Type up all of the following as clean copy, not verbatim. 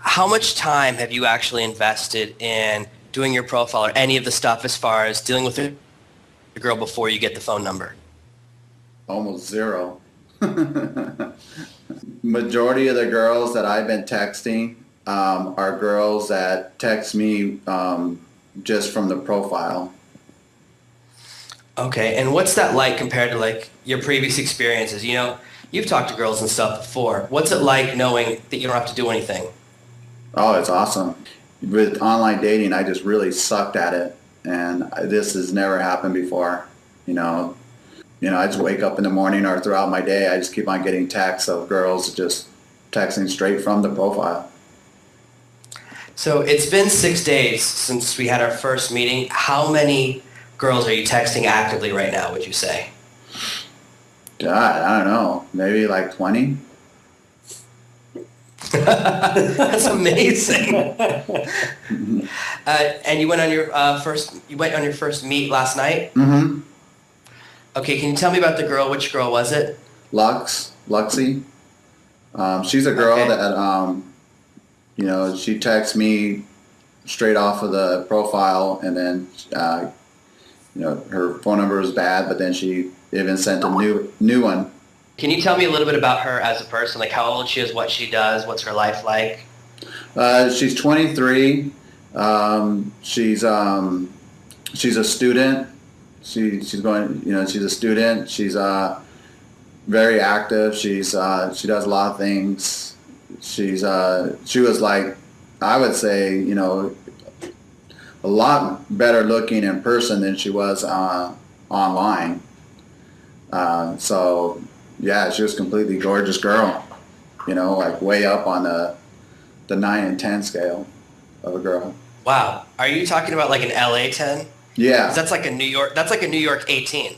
how much time have you actually invested in doing your profile or any of the stuff as far as dealing with the girl before you get the phone number? Almost zero. Majority of the girls that I've been texting are girls that text me just from the profile. Okay, and what's that like compared to like your previous experiences? You've talked to girls and stuff before. What's it like knowing that you don't have to do anything? Oh, it's awesome. With online dating, I just really sucked at it, and this has never happened before. You know, I just wake up in the morning or throughout my day, I just keep on getting texts of girls just texting straight from the profile. So it's been 6 days since we had our first meeting. How many girls are you texting actively right now, would you say? God, I don't know, maybe like 20. That's amazing. And you went on your first meet last night? Mm-hmm. Okay, can you tell me about the girl? Which girl was it? Luxie. She's a girl Okay. that she texts me straight off of the profile, and then her phone number is bad, but then she even sent a new one. Can you tell me a little bit about her as a person? Like how old she is, what she does, what's her life like? She's 23. She's a student. She's a student. She's very active. She does a lot of things. She was like, I would say, a lot better looking in person than she was online. So yeah, she was a completely gorgeous girl. Like way up on the 9 and 10 scale of a girl. Wow. Are you talking about like an LA 10? 'Cause Yeah, that's like a New York 18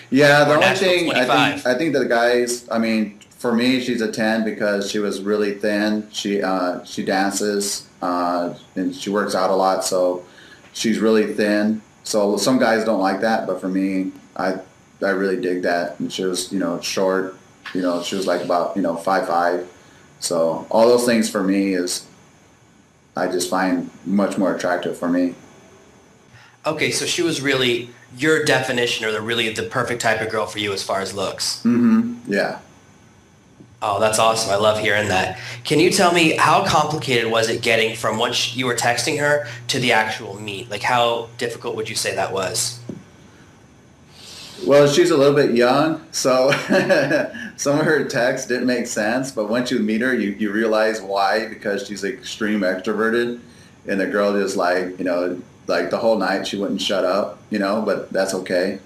yeah. The or only Nashville thing 25. I think the guys. I mean, for me, she's a 10 because she was really thin. She dances and she works out a lot, so she's really thin. So some guys don't like that, but for me, I really dig that. And she was short. She was like about 5'5". So all those things for me is I just find much more attractive for me. Okay, so she was really your definition or the perfect type of girl for you as far as looks. Mm-hmm. Yeah. Oh, that's awesome. I love hearing that. Can you tell me how complicated was it getting from once you were texting her to the actual meet? Like how difficult would you say that was? Well, she's a little bit young, so some of her texts didn't make sense. But once you meet her, you realize why, because she's extreme extroverted, and the girl just like the whole night she wouldn't shut up, but that's okay.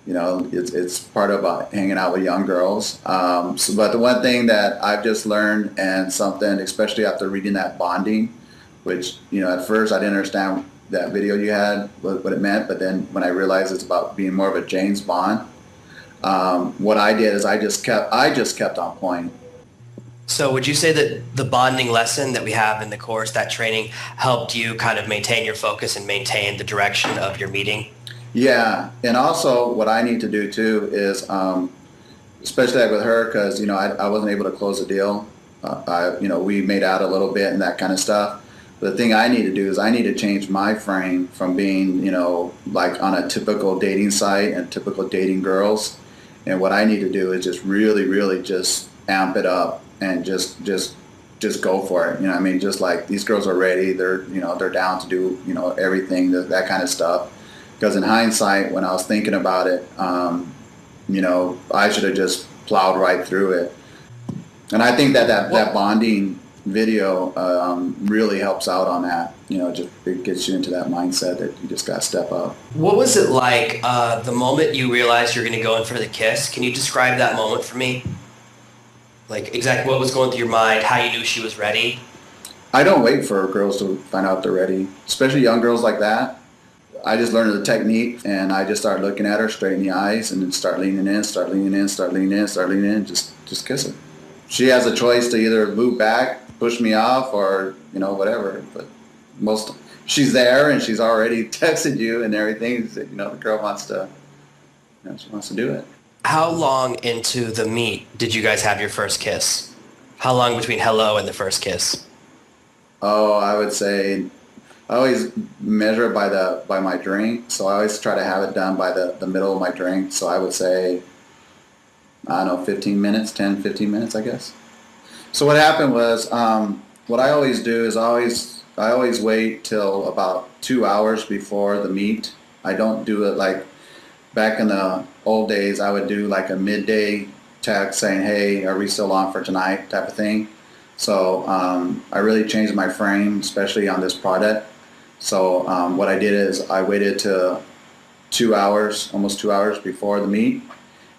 It's part of hanging out with young girls. But the one thing that I've just learned, and something, especially after reading that bonding, which at first I didn't understand that video you had what it meant, but then when I realized it's about being more of a James Bond, what I did is I just kept on point. So would you say that the bonding lesson that we have in the course, that training, helped you kind of maintain your focus and maintain the direction of your meeting? Yeah, and also what I need to do too is, especially like with her, because I wasn't able to close the deal. We made out a little bit and that kind of stuff. The thing I need to do is I need to change my frame from being like on a typical dating site and typical dating girls. And what I need to do is just really, really just amp it up and just go for it. I mean, just like these girls are ready. They're down to do everything, that kind of stuff. Because in hindsight, when I was thinking about it, I should have just plowed right through it. And I think that What bonding video really helps out on that. Just it gets you into that mindset that you just got to step up. what was it like the moment you realized you're going to go in for the kiss? Can you describe that moment for me? Like exactly what was going through your mind, how you knew she was ready? I don't wait for girls to find out they're ready, especially young girls like that. I just learned the technique, and I just start looking at her straight in the eyes, and then start leaning in, start leaning in, start leaning in, start leaning in, just kiss her. She has a choice to either move back, push me off, or whatever. But most she's there and she's already texted you and everything. The girl wants to, she wants to do it. How long into the meet did you guys have your first kiss? How long between hello and the first kiss? Oh, I would say I always measure it by my drink. So I always try to have it done by the middle of my drink. So I would say, I don't know, 15 minutes, 10, 15 minutes, I guess. So what happened was, what I always do is I always wait till about 2 hours before the meet. I don't do it like back in the old days. I would do like a midday text saying, "Hey, are we still on for tonight?" type of thing. So I really changed my frame, especially on this product. So what I did is I waited to 2 hours, almost 2 hours before the meet,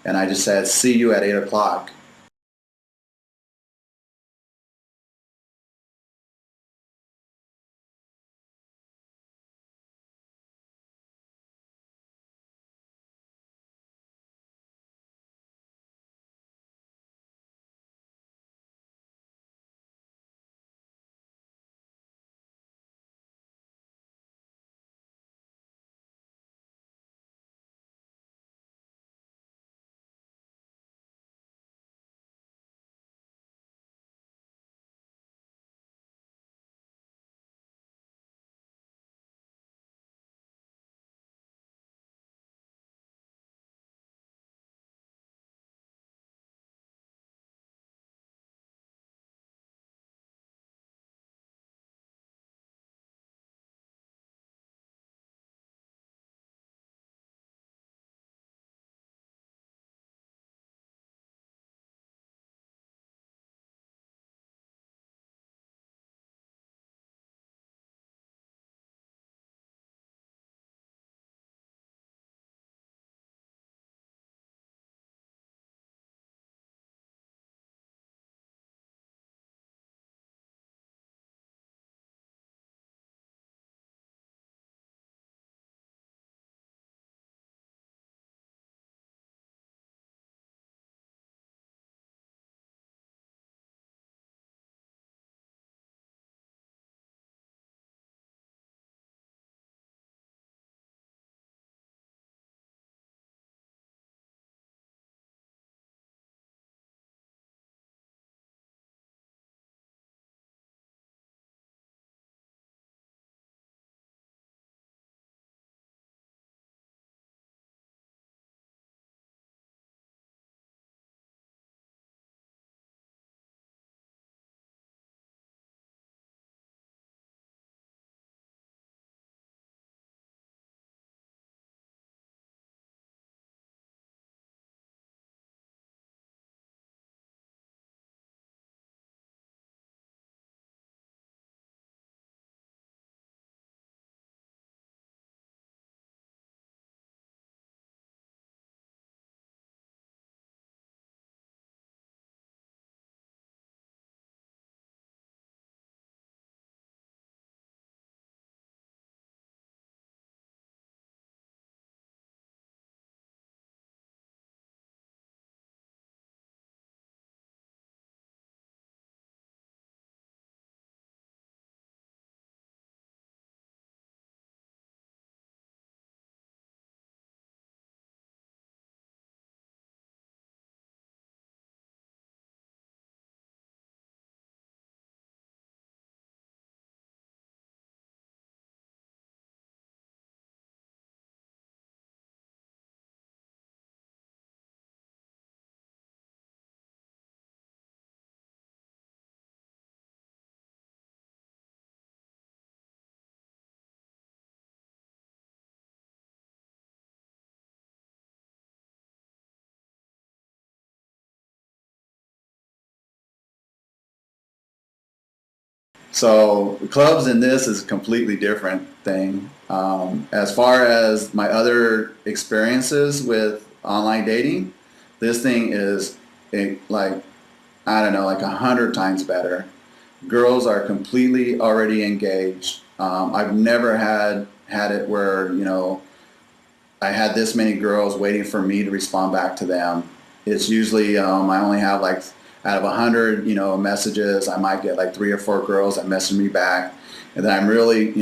and I just said, "See you at 8 o'clock." So clubs in this is a completely different thing. As far as my other experiences with online dating, this thing is like, I don't know, like 100 times better. Girls are completely already engaged. I've never had it where, I had this many girls waiting for me to respond back to them. It's usually I only have like out of 100 messages, I might get like 3 or 4 girls that message me back, and then I'm really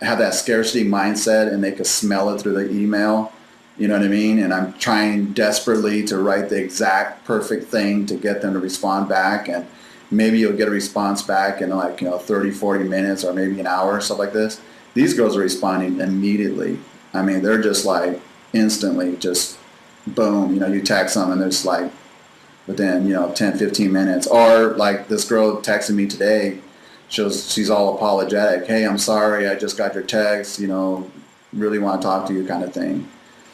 have that scarcity mindset, and they can smell it through the email. You know what I mean? And I'm trying desperately to write the exact perfect thing to get them to respond back, and maybe you'll get a response back in like, 30, 40 minutes or maybe an hour or stuff like this. These girls are responding immediately. I mean, they're just like instantly just boom, you text them and it's like within, 10, 15 minutes. Or like this girl texted me today, she's all apologetic. Hey, I'm sorry, I just got your text, really want to talk to you kind of thing.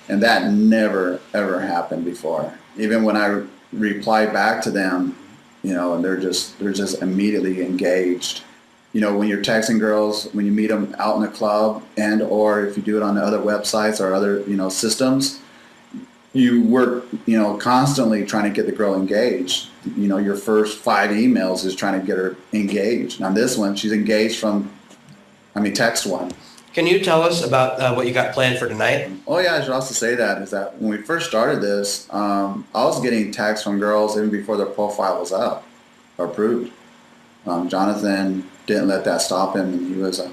And that never, ever happened before. Even when I reply back to them, and they're just immediately engaged. When you're texting girls, when you meet them out in the club and or if you do it on the other websites or other, systems, you work, constantly trying to get the girl engaged. Your first 5 emails is trying to get her engaged. Now this one, she's engaged from, text one. Can you tell us about what you got planned for tonight? Oh yeah, I should also say that when we first started this, I was getting texts from girls even before their profile was up or approved. Jonathan didn't let that stop him, and he was, I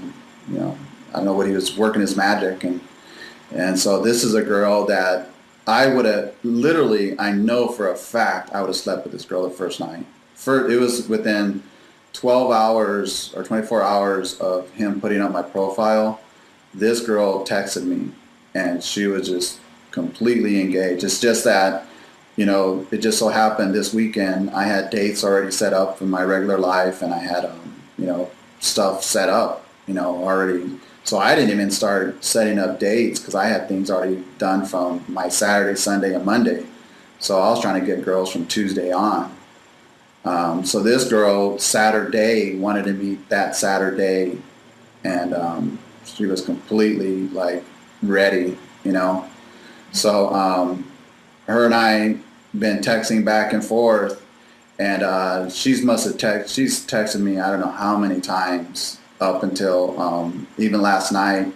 don't know what he was working his magic, and so this is a girl that I would have literally, I know for a fact, I would have slept with this girl the first night. It was within 12 hours or 24 hours of him putting up my profile. This girl texted me, and she was just completely engaged. It's just that, it just so happened this weekend I had dates already set up in my regular life, and I had, stuff set up, already. So I didn't even start setting up dates because I had things already done from my Saturday, Sunday, and Monday. So I was trying to get girls from Tuesday on. So this girl Saturday wanted to meet that Saturday, and she was completely like ready, So her and I been texting back and forth, and she's texted me I don't know how many times up until even last night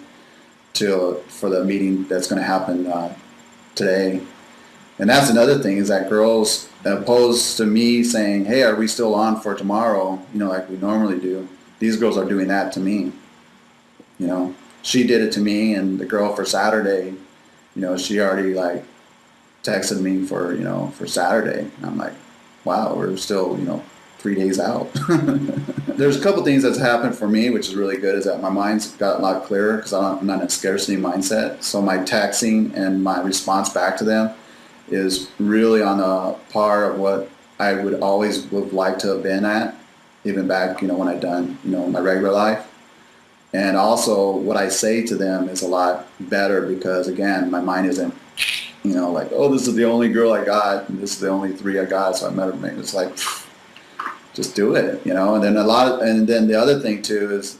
for the meeting that's going to happen today. And that's another thing is that girls, opposed to me saying, hey, are we still on for tomorrow, like we normally do, these girls are doing that to me. She did it to me, and the girl for Saturday, she already like texted me for Saturday. And I'm like, wow, we're still, 3 days out. There's a couple things that's happened for me, which is really good, is that my mind's got a lot clearer because I'm not in a scarcity mindset. So my texting and my response back to them is really on a par of what I would always would like to have been at, even back, when I'd done, my regular life. And also what I say to them is a lot better because, again, my mind isn't, like, oh, this is the only girl I got, and this is the only 3 I got, so I met her. It's like, just do it, And then the other thing too is,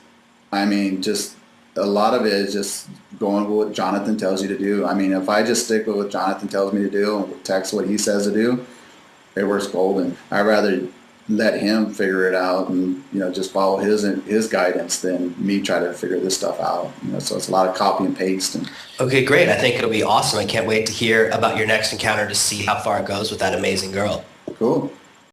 just a lot of it is just going with what Jonathan tells you to do. If I just stick with what Jonathan tells me to do and text what he says to do, it works golden. I'd rather let him figure it out and, just follow his guidance than me try to figure this stuff out. So it's a lot of copy and paste. Okay, great. I think it'll be awesome. I can't wait to hear about your next encounter to see how far it goes with that amazing girl. Cool.